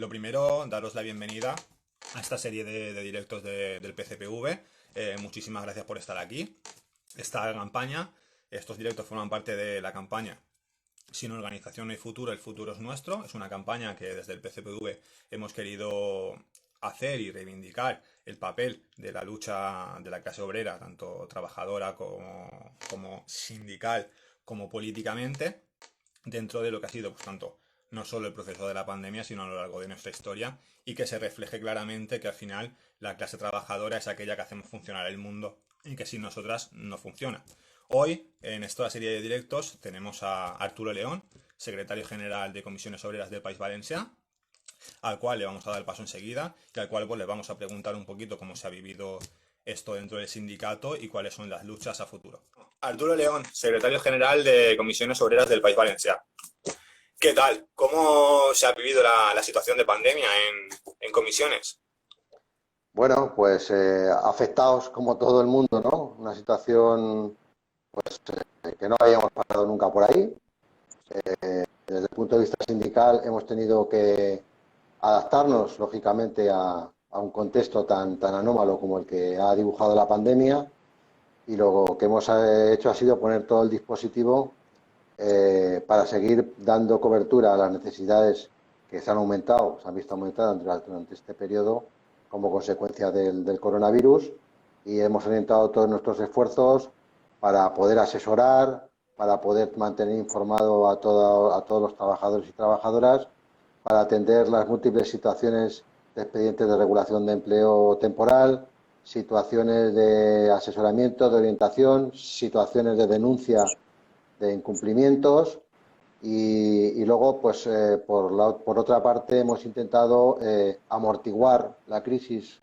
lo primero, daros la bienvenida a esta serie de directos del PCPV. Muchísimas gracias por estar aquí. Esta campaña, estos directos forman parte de la campaña Sin organización no hay futuro, el futuro es nuestro. Es una campaña que desde el PCPV hemos querido hacer y reivindicar el papel de la lucha de la clase obrera, tanto trabajadora como sindical, como políticamente, dentro de lo que ha sido, pues tanto, no solo el proceso de la pandemia, sino a lo largo de nuestra historia, y que se refleje claramente que al final la clase trabajadora es aquella que hacemos funcionar el mundo y que sin nosotras no funciona. Hoy, en esta serie de directos, tenemos a Arturo León, secretario general de Comisiones Obreras del País Valencià, al cual le vamos a dar el paso enseguida y al cual pues, le vamos a preguntar un poquito cómo se ha vivido esto dentro del sindicato y cuáles son las luchas a futuro. Arturo León, secretario general de Comisiones Obreras del País Valencià. ¿Qué tal? ¿Cómo se ha vivido la situación de pandemia en comisiones? Bueno, pues afectados como todo el mundo, ¿no? Una situación que no habíamos pasado nunca por ahí. Desde el punto de vista sindical hemos tenido que adaptarnos, lógicamente, a un contexto tan anómalo como el que ha dibujado la pandemia, y lo que hemos hecho ha sido poner todo el dispositivo para seguir dando cobertura a las necesidades que se han aumentado, se han visto aumentadas durante este periodo como consecuencia del coronavirus, y hemos orientado todos nuestros esfuerzos para poder asesorar, para poder mantener informado a todos los trabajadores y trabajadoras, para atender las múltiples situaciones de expedientes de regulación de empleo temporal, situaciones de asesoramiento, de orientación, situaciones de denuncia de incumplimientos, y luego, pues por otra parte, hemos intentado amortiguar la crisis,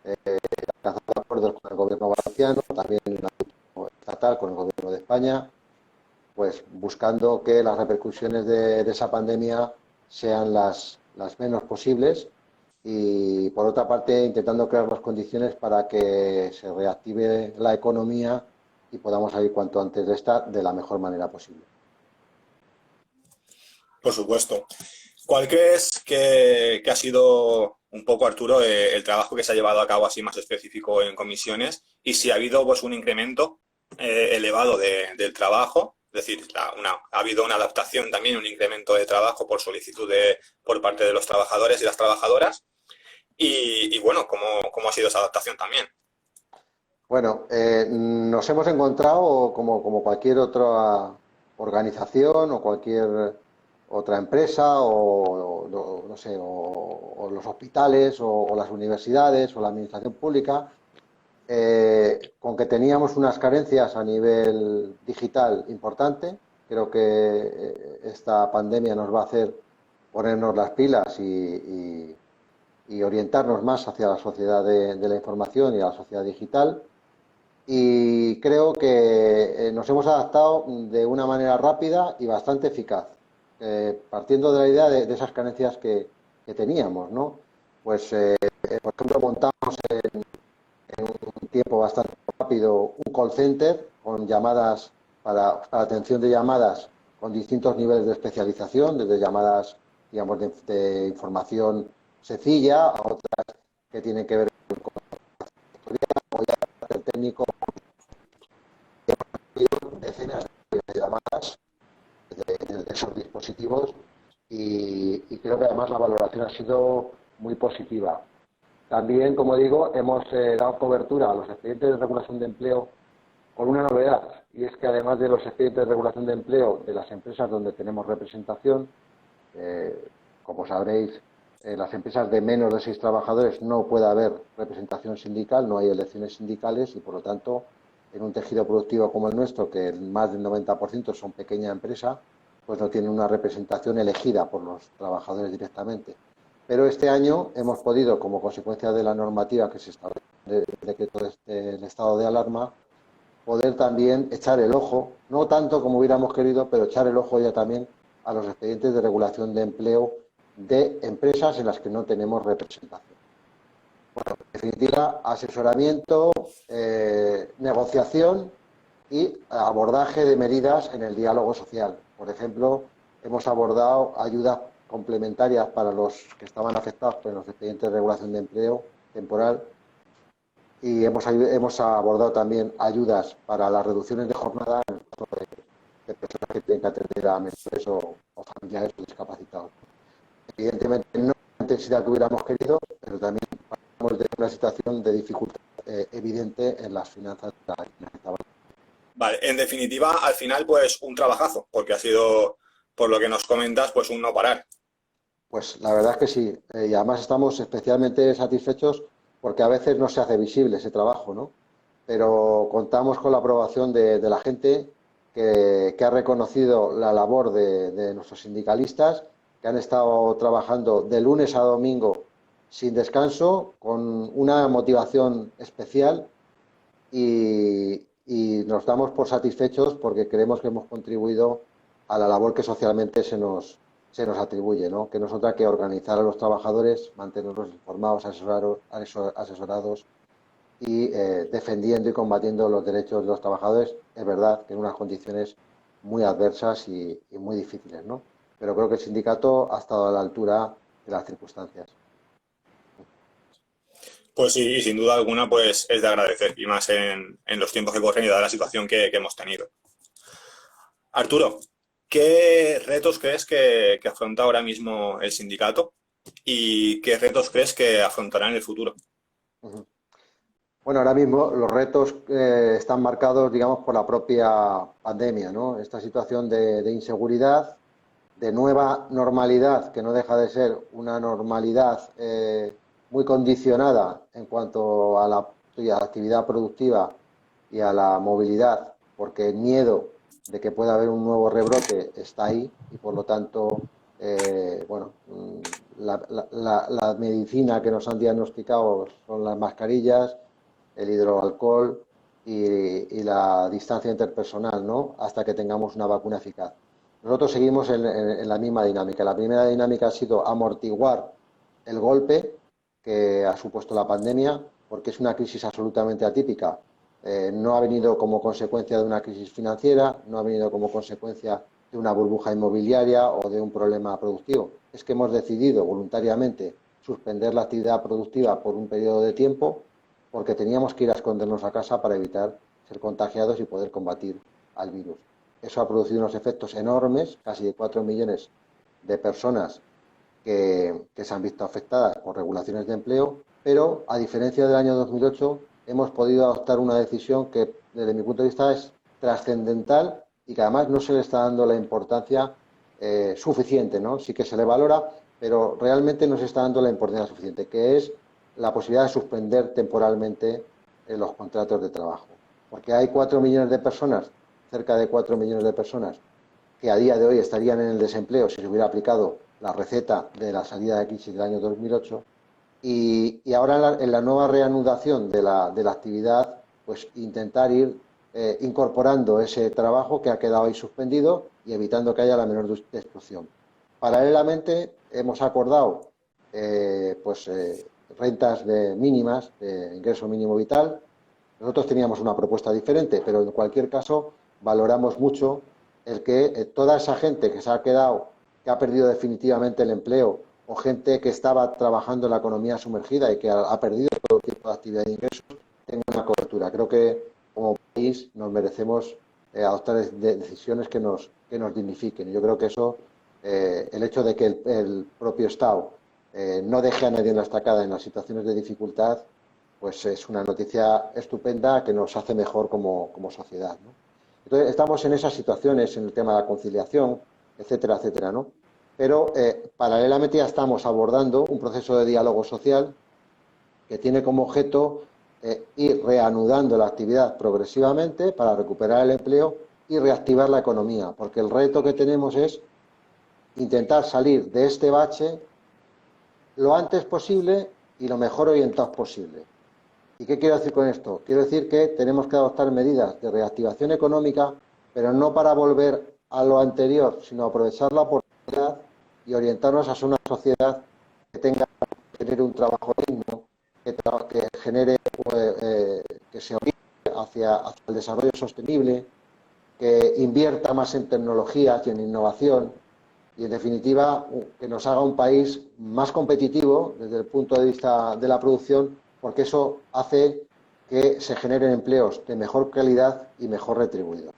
alcanzando acuerdos con el gobierno valenciano, también en el ámbito estatal con el gobierno de España, pues buscando que las repercusiones de esa pandemia sean las menos posibles, y por otra parte intentando crear las condiciones para que se reactive la economía y podamos salir cuanto antes de esta de la mejor manera posible. Por supuesto. ¿Cuál crees que ha sido un poco, Arturo, el trabajo que se ha llevado a cabo así más específico en comisiones? Y si ha habido pues un incremento elevado del trabajo, es decir, ha habido una adaptación también, un incremento de trabajo por solicitud por parte de los trabajadores y las trabajadoras. Y bueno, ¿cómo ha sido esa adaptación también? Bueno, nos hemos encontrado como cualquier otra organización o cualquier otra empresa o no sé, o los hospitales o las universidades o la administración pública, con que teníamos unas carencias a nivel digital importante. Creo que esta pandemia nos va a hacer ponernos las pilas y orientarnos más hacia la sociedad de la información y a la sociedad digital. Y creo que nos hemos adaptado de una manera rápida y bastante eficaz, partiendo de la idea de esas carencias que teníamos, ¿no? Pues, por ejemplo, montamos en un tiempo bastante rápido un call center con llamadas para atención de llamadas con distintos niveles de especialización, desde llamadas, digamos, de información sencilla a otras que tienen que ver con el técnico. Decenas de llamadas de esos dispositivos, y creo que además la valoración ha sido muy positiva. También, como digo, hemos dado cobertura a los expedientes de regulación de empleo con una novedad, y es que además de los expedientes de regulación de empleo de las empresas donde tenemos representación, como sabréis, en las empresas de menos de 6 trabajadores no puede haber representación sindical, no hay elecciones sindicales, y por lo tanto, en un tejido productivo como el nuestro, que más del 90% son pequeña empresa, pues no tiene una representación elegida por los trabajadores directamente. Pero este año hemos podido, como consecuencia de la normativa que se establece en el decreto del estado de alarma, poder también echar el ojo, no tanto como hubiéramos querido, pero echar el ojo ya también a los expedientes de regulación de empleo de empresas en las que no tenemos representación. Bueno, en definitiva, asesoramiento, negociación y abordaje de medidas en el diálogo social. Por ejemplo, hemos abordado ayudas complementarias para los que estaban afectados por los expedientes de regulación de empleo temporal, y hemos abordado también ayudas para las reducciones de jornada en el caso de personas que tienen que atender a menores o familiares o discapacitados. Evidentemente no la intensidad que hubiéramos querido, pero también pasamos de una situación de dificultad evidente en las finanzas de la Generalitat. Vale, en definitiva, al final, pues un trabajazo, porque ha sido, por lo que nos comentas, pues un no parar. Pues la verdad es que sí, y además estamos especialmente satisfechos porque a veces no se hace visible ese trabajo, ¿no? Pero contamos con la aprobación de la gente que ha reconocido la labor de nuestros sindicalistas, que han estado trabajando de lunes a domingo sin descanso, con una motivación especial, y nos damos por satisfechos porque creemos que hemos contribuido a la labor que socialmente se nos atribuye, ¿no? Que no es otra que organizar a los trabajadores, mantenerlos informados, asesorados y defendiendo y combatiendo los derechos de los trabajadores. Es verdad que en unas condiciones muy adversas y muy difíciles, ¿no? Pero creo que el sindicato ha estado a la altura de las circunstancias. Pues sí, y sin duda alguna, pues es de agradecer, y más en los tiempos que corren y dada la situación que hemos tenido. Arturo, ¿qué retos crees que afronta ahora mismo el sindicato y qué retos crees que afrontará en el futuro? Bueno, ahora mismo los retos están marcados, digamos, por la propia pandemia, ¿no? Esta situación de inseguridad, de nueva normalidad, que no deja de ser una normalidad muy condicionada en cuanto a la actividad productiva y a la movilidad, porque el miedo de que pueda haber un nuevo rebrote está ahí, y por lo tanto, bueno, la medicina que nos han diagnosticado son las mascarillas, el hidroalcohol y la distancia interpersonal, ¿no? Hasta que tengamos una vacuna eficaz. Nosotros seguimos en la misma dinámica. La primera dinámica ha sido amortiguar el golpe que ha supuesto la pandemia, porque es una crisis absolutamente atípica. No ha venido como consecuencia de una crisis financiera, no ha venido como consecuencia de una burbuja inmobiliaria o de un problema productivo. Es que hemos decidido voluntariamente suspender la actividad productiva por un periodo de tiempo, porque teníamos que ir a escondernos a casa para evitar ser contagiados y poder combatir al virus. Eso ha producido unos efectos enormes, casi de 4 millones de personas que se han visto afectadas por regulaciones de empleo, pero a diferencia del año 2008 hemos podido adoptar una decisión que desde mi punto de vista es trascendental y que además no se le está dando la importancia suficiente, ¿no? Sí que se le valora, pero realmente no se está dando la importancia suficiente, que es la posibilidad de suspender temporalmente los contratos de trabajo. Porque hay 4 millones de personas, cerca de 4 millones de personas, que a día de hoy estarían en el desempleo si se hubiera aplicado la receta de la salida de crisis del año 2008, y ahora en la nueva reanudación de la actividad, pues intentar ir incorporando ese trabajo que ha quedado ahí suspendido y evitando que haya la menor destrucción. Paralelamente hemos acordado rentas mínimas de ingreso mínimo vital. Nosotros teníamos una propuesta diferente, pero en cualquier caso valoramos mucho el que toda esa gente que se ha quedado, que ha perdido definitivamente el empleo, o gente que estaba trabajando en la economía sumergida y que ha perdido todo tipo de actividad de ingresos, tenga una cobertura. Creo que como país nos merecemos adoptar decisiones que nos dignifiquen. Yo creo que eso, el hecho de que el propio Estado no deje a nadie en la estacada en las situaciones de dificultad, pues es una noticia estupenda que nos hace mejor como sociedad, ¿no? Entonces, estamos en esas situaciones, en el tema de la conciliación, etcétera, etcétera, ¿no? Pero paralelamente ya estamos abordando un proceso de diálogo social que tiene como objeto ir reanudando la actividad progresivamente para recuperar el empleo y reactivar la economía, porque el reto que tenemos es intentar salir de este bache lo antes posible y lo mejor orientados posible. ¿Y qué quiero decir con esto? Quiero decir que tenemos que adoptar medidas de reactivación económica, pero no para volver a lo anterior, sino aprovechar la oportunidad y orientarnos hacia una sociedad que genere un trabajo digno, que genere, que se oriente hacia el desarrollo sostenible, que invierta más en tecnologías y en innovación, y, en definitiva, que nos haga un país más competitivo desde el punto de vista de la producción, porque eso hace que se generen empleos de mejor calidad y mejor retribuidos.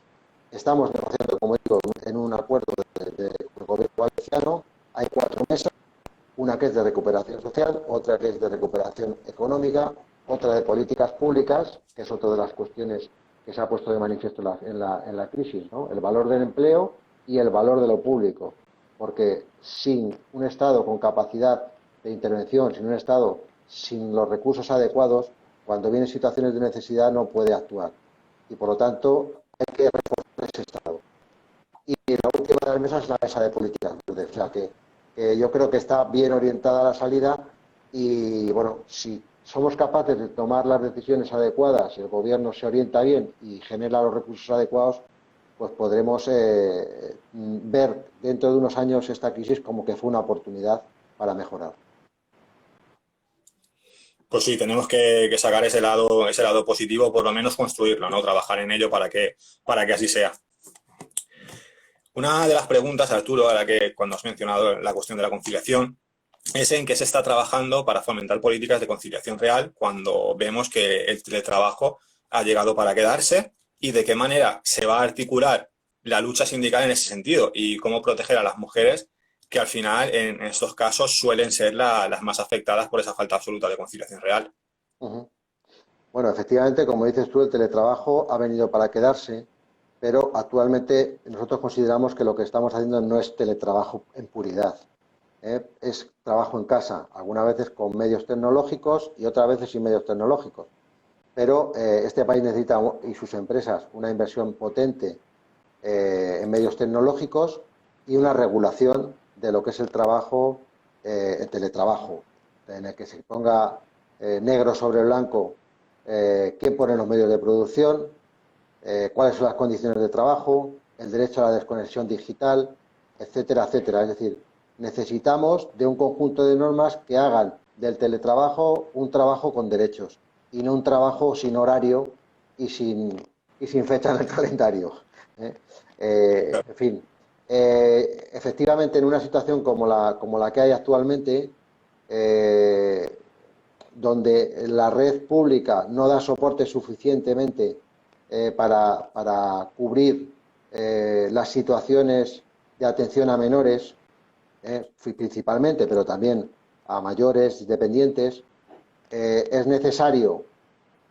Estamos negociando, como digo, en un acuerdo del gobierno valenciano. Hay 4 mesas, una que es de recuperación social, otra que es de recuperación económica, otra de políticas públicas, que es otra de las cuestiones que se ha puesto de manifiesto en la crisis, ¿no? El valor del empleo y el valor de lo público, porque sin un Estado con capacidad de intervención, sin un Estado sin los recursos adecuados, cuando vienen situaciones de necesidad no puede actuar. Y por lo tanto hay que reforzar ese Estado. Y la última de las mesas es la mesa de políticas verdes. O sea que yo creo que está bien orientada la salida y, bueno, si somos capaces de tomar las decisiones adecuadas, si el gobierno se orienta bien y genera los recursos adecuados, pues podremos ver dentro de unos años esta crisis como que fue una oportunidad para mejorar. Pues sí, tenemos que sacar ese lado positivo, por lo menos construirlo, ¿no? Trabajar en ello para que así sea. Una de las preguntas, Arturo, a la que cuando has mencionado la cuestión de la conciliación, es en qué se está trabajando para fomentar políticas de conciliación real cuando vemos que el teletrabajo ha llegado para quedarse y de qué manera se va a articular la lucha sindical en ese sentido y cómo proteger a las mujeres que al final en estos casos suelen ser las más afectadas por esa falta absoluta de conciliación real. Uh-huh. Bueno, efectivamente, como dices tú, el teletrabajo ha venido para quedarse, pero actualmente nosotros consideramos que lo que estamos haciendo no es teletrabajo en puridad. Es trabajo en casa, algunas veces con medios tecnológicos y otras veces sin medios tecnológicos. Pero este país necesita, y sus empresas, una inversión potente en medios tecnológicos y una regulación de lo que es el trabajo, el teletrabajo, en el que se ponga negro sobre blanco quién pone los medios de producción, cuáles son las condiciones de trabajo, el derecho a la desconexión digital, etcétera, etcétera. Es decir, necesitamos de un conjunto de normas que hagan del teletrabajo un trabajo con derechos y no un trabajo sin horario y sin fecha en el calendario. ¿eh? En fin, efectivamente, en una situación como la que hay actualmente, donde la red pública no da soporte suficientemente para cubrir las situaciones de atención a menores, principalmente, pero también a mayores dependientes, es necesario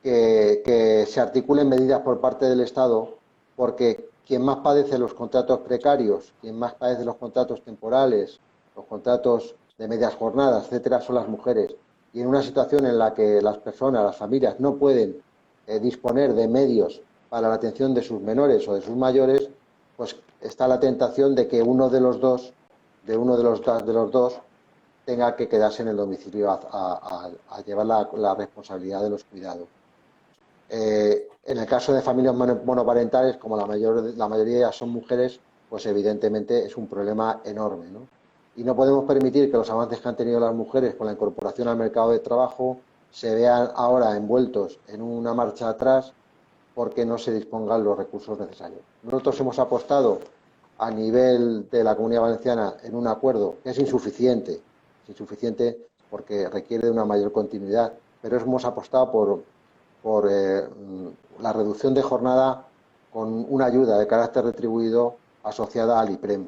que se articulen medidas por parte del Estado, porque quien más padece los contratos precarios, quien más padece los contratos temporales, los contratos de medias jornadas, etcétera, son las mujeres. Y en una situación en la que las personas, las familias, no pueden disponer de medios para la atención de sus menores o de sus mayores, pues está la tentación de que uno de los dos tenga que quedarse en el domicilio a llevar la responsabilidad de los cuidados. En el caso de familias monoparentales, como la mayoría de ellas son mujeres, pues evidentemente es un problema enorme, ¿no? Y no podemos permitir que los avances que han tenido las mujeres con la incorporación al mercado de trabajo se vean ahora envueltos en una marcha atrás porque no se dispongan los recursos necesarios. Nosotros hemos apostado a nivel de la Comunidad Valenciana en un acuerdo que es insuficiente porque requiere de una mayor continuidad, pero hemos apostado por la reducción de jornada con una ayuda de carácter retribuido asociada al IPREM,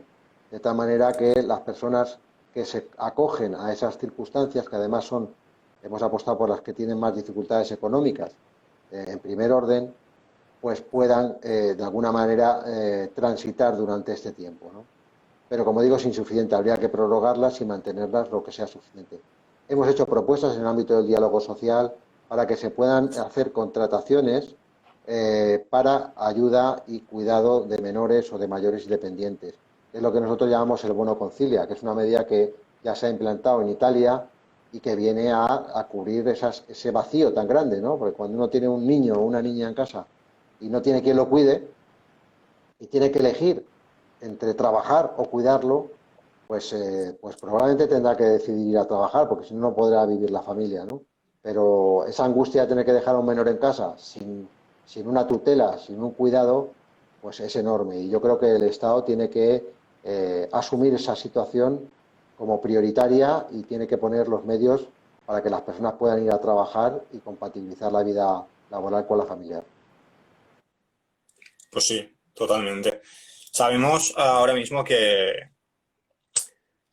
de tal manera que las personas que se acogen a esas circunstancias, que además hemos apostado por las que tienen más dificultades económicas, en primer orden, pues puedan de alguna manera transitar durante este tiempo, ¿no? Pero, como digo, es insuficiente, habría que prorrogarlas y mantenerlas lo que sea suficiente. Hemos hecho propuestas en el ámbito del diálogo social para que se puedan hacer contrataciones para ayuda y cuidado de menores o de mayores dependientes. Es lo que nosotros llamamos el bono concilia, que es una medida que ya se ha implantado en Italia y que viene a cubrir ese vacío tan grande, ¿no? Porque cuando uno tiene un niño o una niña en casa y no tiene quien lo cuide y tiene que elegir entre trabajar o cuidarlo, pues probablemente tendrá que decidir ir a trabajar, porque si no, no podrá vivir la familia, ¿no? Pero esa angustia de tener que dejar a un menor en casa sin una tutela, sin un cuidado, pues es enorme. Y yo creo que el Estado tiene que asumir esa situación como prioritaria y tiene que poner los medios para que las personas puedan ir a trabajar y compatibilizar la vida laboral con la familiar. Pues sí, totalmente. Sabemos ahora mismo que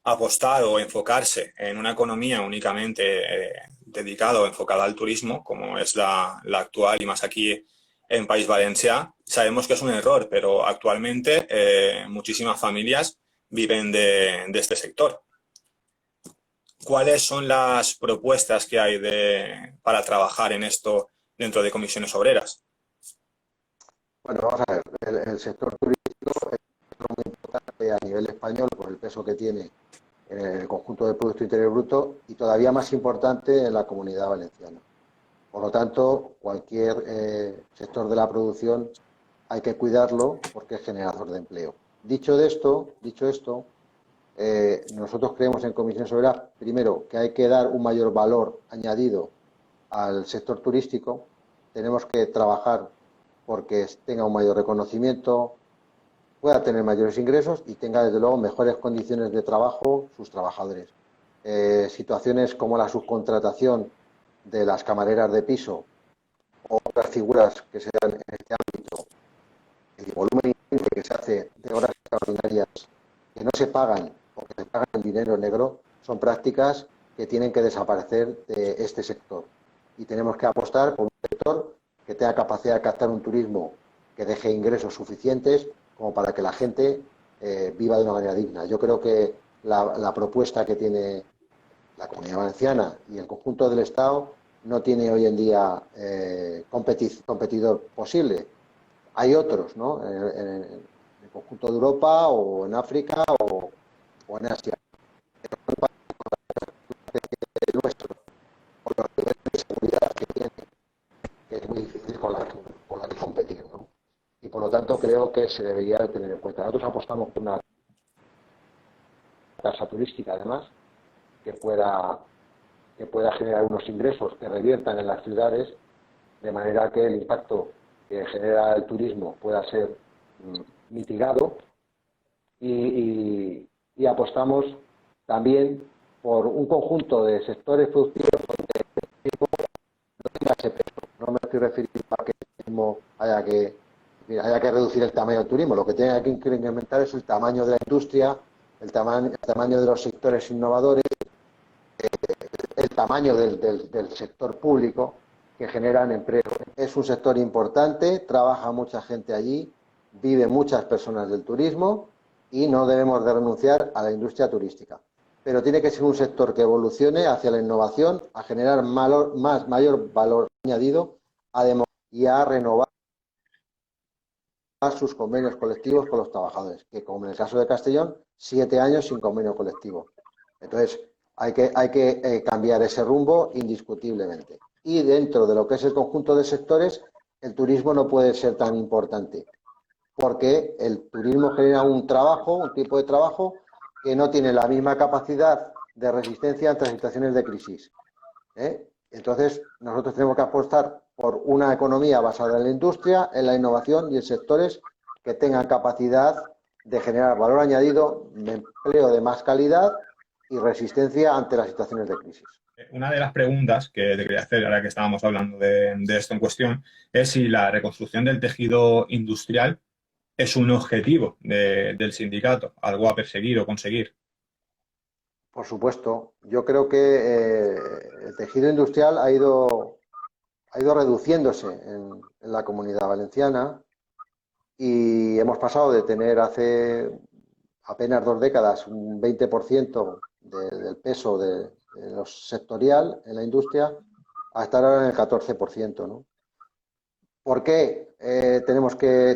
apostar o enfocarse en una economía únicamente dedicada o enfocada al turismo, como es la actual y más aquí en País Valencià, sabemos que es un error, pero actualmente muchísimas familias viven de este sector. ¿Cuáles son las propuestas que hay para trabajar en esto dentro de comisiones obreras? Bueno, vamos a ver, el sector turístico es muy importante a nivel español por el peso que tiene en el conjunto del Producto Interior Bruto y todavía más importante en la Comunidad Valenciana. Por lo tanto, cualquier sector de la producción hay que cuidarlo porque es generador de empleo. Dicho esto, nosotros creemos en Comisiones Obreras, primero, que hay que dar un mayor valor añadido al sector turístico. Tenemos que trabajar porque tenga un mayor reconocimiento, pueda tener mayores ingresos y tenga, desde luego, mejores condiciones de trabajo sus trabajadores. Situaciones como la subcontratación de las camareras de piso o otras figuras que se dan en este ámbito, el volumen ingente que se hace de horas extraordinarias que no se pagan o que se pagan en dinero negro, son prácticas que tienen que desaparecer de este sector. Y tenemos que apostar por un sector que tenga capacidad de captar un turismo que deje ingresos suficientes como para que la gente viva de una manera digna. Yo creo que la propuesta que tiene la Comunidad Valenciana y el conjunto del Estado no tiene hoy en día competidor posible. Hay otros, ¿no? En el conjunto de Europa o en África o en Asia. El nuestro, por los niveles de seguridad que tiene, que es muy difícil con la que competir, ¿no? Y por lo tanto creo que se debería de tener en cuenta. Nosotros apostamos por una tasa turística, además, que pueda generar unos ingresos que reviertan en las ciudades, de manera que el impacto que genera el turismo pueda ser mitigado y apostamos también por un conjunto de sectores productivos donde el turismo no tenga ese peso. No me estoy refiriendo a que el turismo haya que reducir el tamaño del turismo. Lo que tiene que incrementar es el tamaño de la industria, el tamaño de los sectores innovadores, el tamaño del sector público que generan empleo. Es un sector importante, trabaja mucha gente allí, vive muchas personas del turismo y no debemos de renunciar a la industria turística. Pero tiene que ser un sector que evolucione hacia la innovación, a generar mayor valor añadido y a renovar sus convenios colectivos con los trabajadores, que como en el caso de Castellón, 7 años sin convenio colectivo. Entonces, hay que cambiar ese rumbo indiscutiblemente. Y dentro de lo que es el conjunto de sectores, el turismo no puede ser tan importante, porque el turismo genera un tipo de trabajo que no tiene la misma capacidad de resistencia ante situaciones de crisis. Entonces, nosotros tenemos que apostar por una economía basada en la industria, en la innovación y en sectores que tengan capacidad de generar valor añadido, de empleo de más calidad y resistencia ante las situaciones de crisis. Una de las preguntas que te quería hacer, ahora que estábamos hablando de esto en cuestión, es si la reconstrucción del tejido industrial es un objetivo del sindicato, algo a perseguir o conseguir. Por supuesto, yo creo que el tejido industrial ha ido reduciéndose en la Comunidad Valenciana y hemos pasado de tener hace apenas 2 décadas un 20% del peso de lo sectorial en la industria a estar ahora en el 14%, ¿no? ¿Por qué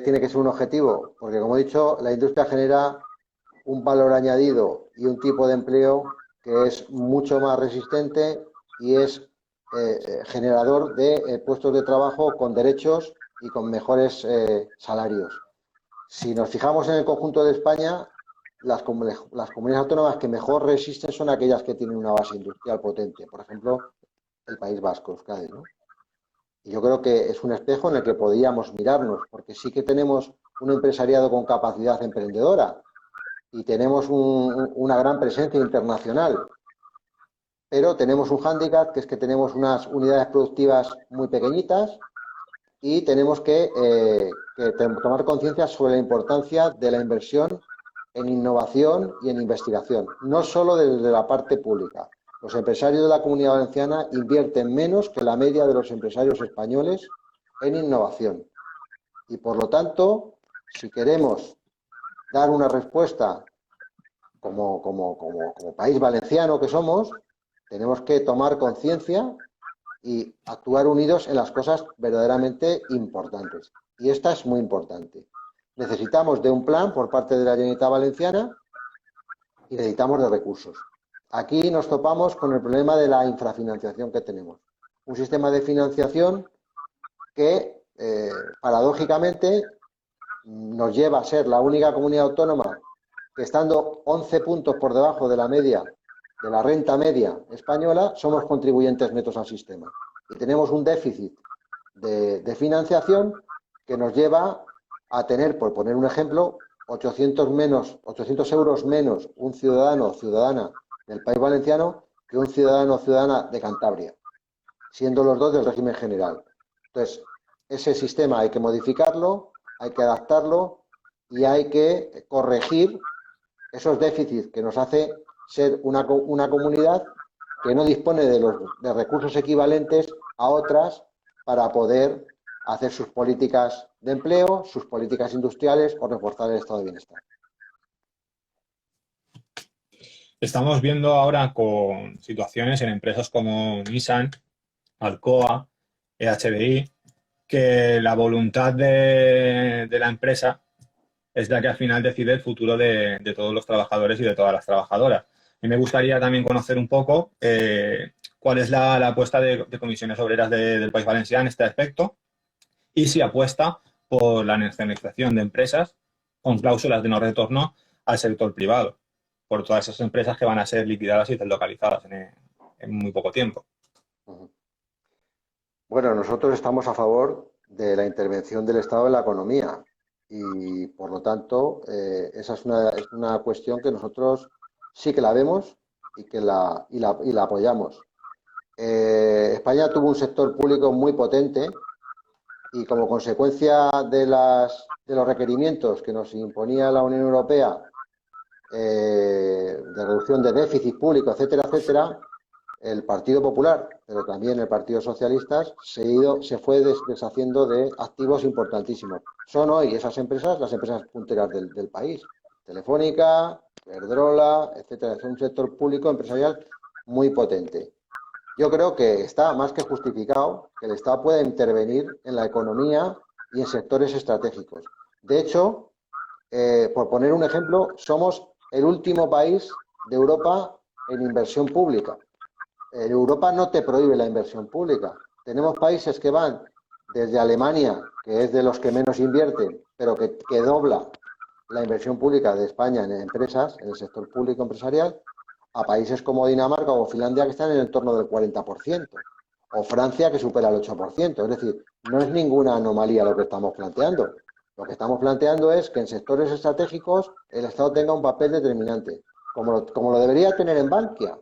tiene que ser un objetivo? Porque, como he dicho, la industria genera un valor añadido y un tipo de empleo que es mucho más resistente y es generador de puestos de trabajo con derechos y con mejores salarios. Si nos fijamos en el conjunto de España, las comunidades autónomas que mejor resisten son aquellas que tienen una base industrial potente. Por ejemplo, el País Vasco, Euskadi, ¿no? Y yo creo que es un espejo en el que podríamos mirarnos, porque sí que tenemos un empresariado con capacidad emprendedora, y tenemos una gran presencia internacional, pero tenemos un hándicap, que es que tenemos unas unidades productivas muy pequeñitas y tenemos que tomar conciencia sobre la importancia de la inversión en innovación y en investigación, no solo desde la parte pública. Los empresarios de la Comunidad Valenciana invierten menos que la media de los empresarios españoles en innovación. Y por lo tanto, si queremos dar una respuesta como país valenciano que somos, tenemos que tomar conciencia y actuar unidos en las cosas verdaderamente importantes. Y esta es muy importante. Necesitamos de un plan por parte de la Generalitat Valenciana y necesitamos de recursos. Aquí nos topamos con el problema de la infrafinanciación que tenemos. Un sistema de financiación que, paradójicamente, nos lleva a ser la única comunidad autónoma que, estando 11 puntos por debajo de la media, de la renta media española, somos contribuyentes netos al sistema. Y tenemos un déficit de financiación que nos lleva a tener, por poner un ejemplo, 800 euros menos un ciudadano o ciudadana del País Valenciano que un ciudadano o ciudadana de Cantabria, siendo los dos del régimen general. Entonces, ese sistema hay que modificarlo, hay que adaptarlo y hay que corregir esos déficits que nos hace ser una comunidad que no dispone de recursos equivalentes a otras para poder hacer sus políticas de empleo, sus políticas industriales o reforzar el estado de bienestar. Estamos viendo ahora con situaciones en empresas como Nissan, Alcoa, EHBI, que la voluntad de la empresa es la que al final decide el futuro de todos los trabajadores y de todas las trabajadoras. Y me gustaría también conocer un poco cuál es la apuesta de Comisiones Obreras del País Valenciano en este aspecto y si apuesta por la nacionalización de empresas con cláusulas de no retorno al sector privado, por todas esas empresas que van a ser liquidadas y deslocalizadas en muy poco tiempo. Bueno, nosotros estamos a favor de la intervención del Estado en la economía y, por lo tanto, esa es una cuestión que nosotros sí que la vemos y que la apoyamos. España tuvo un sector público muy potente y, como consecuencia de los requerimientos que nos imponía la Unión Europea, de reducción de déficit público, etcétera, etcétera, el Partido Popular, pero también el Partido Socialista, se fue deshaciendo de activos importantísimos. Son hoy esas empresas las empresas punteras del país. Telefónica, Iberdrola, etcétera. Es un sector público empresarial muy potente. Yo creo que está más que justificado que el Estado pueda intervenir en la economía y en sectores estratégicos. De hecho, por poner un ejemplo, somos el último país de Europa en inversión pública. Europa no te prohíbe la inversión pública. Tenemos países que van desde Alemania, que es de los que menos invierten, pero que dobla la inversión pública de España en empresas, en el sector público empresarial, a países como Dinamarca o Finlandia, que están en el entorno del 40%, o Francia, que supera el 8%. Es decir, no es ninguna anomalía lo que estamos planteando. Lo que estamos planteando es que en sectores estratégicos el Estado tenga un papel determinante, como lo debería tener en Bankia,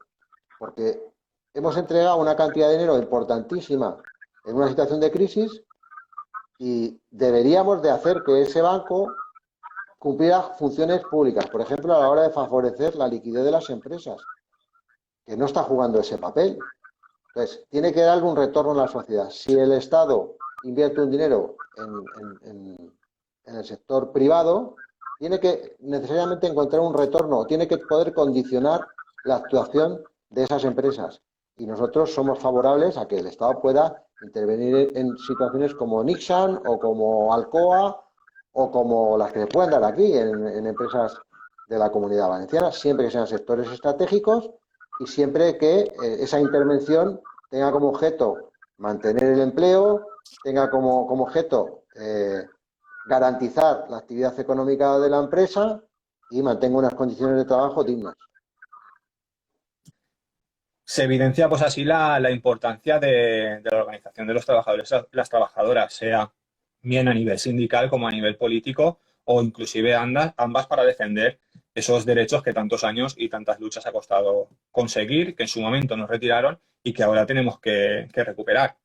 porque hemos entregado una cantidad de dinero importantísima en una situación de crisis y deberíamos de hacer que ese banco cumpliera funciones públicas, por ejemplo, a la hora de favorecer la liquidez de las empresas, que no está jugando ese papel. Entonces, tiene que dar algún retorno a la sociedad. Si el Estado invierte un dinero en el sector privado, tiene que necesariamente encontrar un retorno, tiene que poder condicionar la actuación de esas empresas. Y nosotros somos favorables a que el Estado pueda intervenir en situaciones como Nixon o como Alcoa o como las que se pueden dar aquí en empresas de la Comunidad Valenciana, siempre que sean sectores estratégicos y siempre que esa intervención tenga como objeto mantener el empleo, tenga como objeto garantizar la actividad económica de la empresa y mantenga unas condiciones de trabajo dignas. Se evidencia pues así la importancia de la organización de los trabajadores, las trabajadoras, sea bien a nivel sindical como a nivel político o inclusive ambas para defender esos derechos que tantos años y tantas luchas ha costado conseguir, que en su momento nos retiraron y que ahora tenemos que recuperar.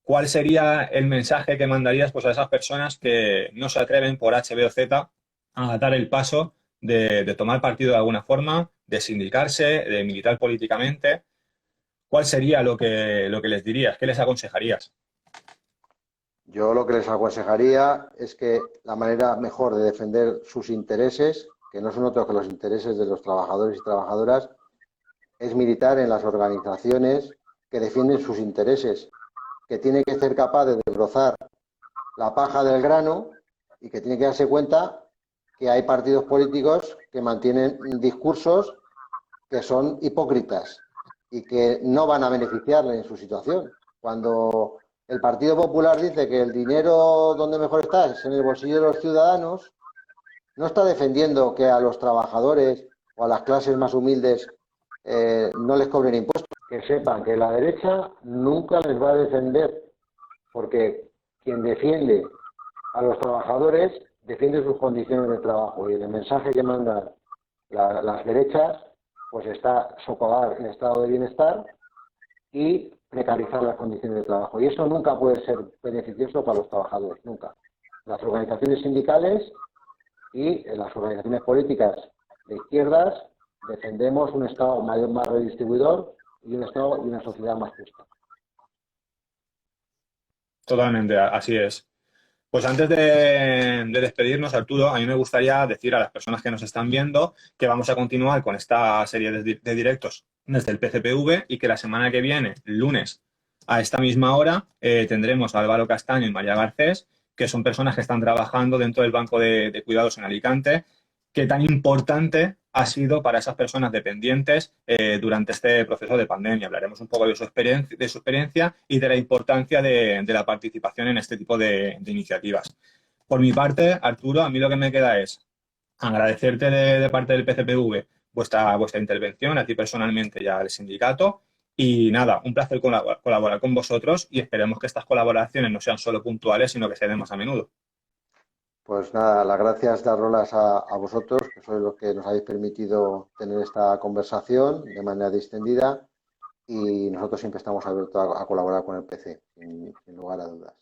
¿Cuál sería el mensaje que mandarías pues, a esas personas que no se atreven por H, B o Z a dar el paso de tomar partido de alguna forma, de sindicarse, de militar políticamente? ¿Cuál sería lo que les dirías? ¿Qué les aconsejarías? Yo lo que les aconsejaría es que la manera mejor de defender sus intereses, que no son otros que los intereses de los trabajadores y trabajadoras, es militar en las organizaciones que defienden sus intereses, que tiene que ser capaz de desbrozar la paja del grano y que tiene que darse cuenta que hay partidos políticos que mantienen discursos que son hipócritas y que no van a beneficiarle en su situación. Cuando el Partido Popular dice que el dinero donde mejor está es en el bolsillo de los ciudadanos, no está defendiendo que a los trabajadores o a las clases más humildes no les cobren impuestos. Que sepan que la derecha nunca les va a defender, porque quien defiende a los trabajadores defiende sus condiciones de trabajo, y el mensaje que mandan las derechas pues está socavar el estado de bienestar y precarizar las condiciones de trabajo. Y eso nunca puede ser beneficioso para los trabajadores, nunca. Las organizaciones sindicales y las organizaciones políticas de izquierdas defendemos un Estado mayor, más redistribuidor, y un Estado y una sociedad más justa. Totalmente, así es. Pues antes de despedirnos, Arturo, a mí me gustaría decir a las personas que nos están viendo que vamos a continuar con esta serie de directos desde el PCPV y que la semana que viene, lunes, a esta misma hora, tendremos a Álvaro Castaño y María Garcés, que son personas que están trabajando dentro del Banco de Cuidados en Alicante. Qué tan importante ha sido para esas personas dependientes durante este proceso de pandemia. Hablaremos un poco de su experiencia y de la importancia de la participación en este tipo de iniciativas. Por mi parte, Arturo, a mí lo que me queda es agradecerte de parte del PCPV vuestra intervención, a ti personalmente y al sindicato. Y nada, un placer colaborar con vosotros y esperemos que estas colaboraciones no sean solo puntuales, sino que se den más a menudo. Pues nada, las gracias darlas a vosotros, que sois los que nos habéis permitido tener esta conversación de manera distendida, y nosotros siempre estamos abiertos a colaborar con el PC, sin lugar a dudas.